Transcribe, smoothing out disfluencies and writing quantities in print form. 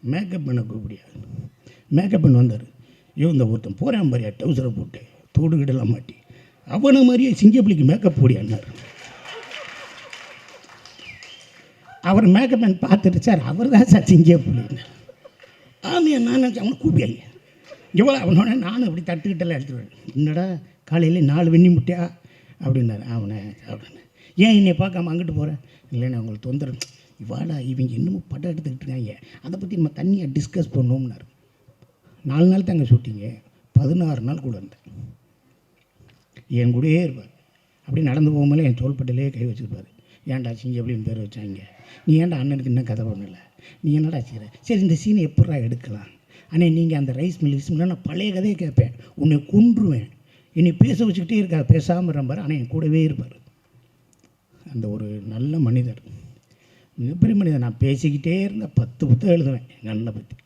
Makeup பண்ண கூப்பிடியா? Makeup பண்ண வந்தார். இந்த ஒருத்தன் போகிறான் பாரியா டவுசரை போட்டு தோடுகிடலாம் மாட்டி, அவனை மாதிரியே சிங்கப்பிள்ளைக்கு மேக்கப் போடியான்னார். அவர் மேக்கப் மேன் பார்த்துட்டு, சார் அவர் தான் சார் சிங்கப்பிள்ளைன்னு. ஆமையா நான் நினச்சேன் அவனை கூப்பியாங்க இவ்வளோ. அவனோட நானும் அப்படி தட்டுக்கிட்டெல்லாம் எடுத்துருவேன். என்னடா காலையில் 4 வெண்ணி முட்டையா அப்படின்னாரு. அவனை அப்படின்னு, ஏன் என்னை பார்க்காம அங்கிட்டு போகிறேன்? இல்லைண்ணா அவங்களுக்கு தொந்தரவு. இவாடா இவங்க இன்னமும் படம் எடுத்துக்கிட்டு இருக்காங்க, அதை பற்றி நம்ம தனியாக டிஸ்கஸ் பண்ணோம்னாரு. 4 நாள் தாங்க ஷூட்டிங்க, 16 நாள் கூட இருந்தேன். என் கூடயே இருப்பார். அப்படி நடந்து போகும்போது என் தோள்பட்டிலே கை வச்சுருப்பார். ஏன்டா சிங்க அப்படின்னு பேர் வச்சாங்க, நீ ஏன்டா அண்ணனுக்கு இன்னும் கதை பண்ணலை, நீ என்னடா செய்கிற, சரி இந்த சீனை எப்படா எடுக்கலாம், ஆனால் நீங்கள் அந்த ரைஸ் மில் நான் பழைய கதையை கேட்பேன், உன்னை கொன்றுவேன், என்னை பேச வச்சுக்கிட்டே இருக்கார், பேசாமல் இருப்பார், ஆனால் என் கூடவே இருப்பார். அந்த ஒரு நல்ல மனிதர், மிகப்பெரிய மனிதர். நான் பேசிக்கிட்டே இருந்த 10 புத்தகம் எழுதுவேன் எங்கள் அண்ணனை பற்றி.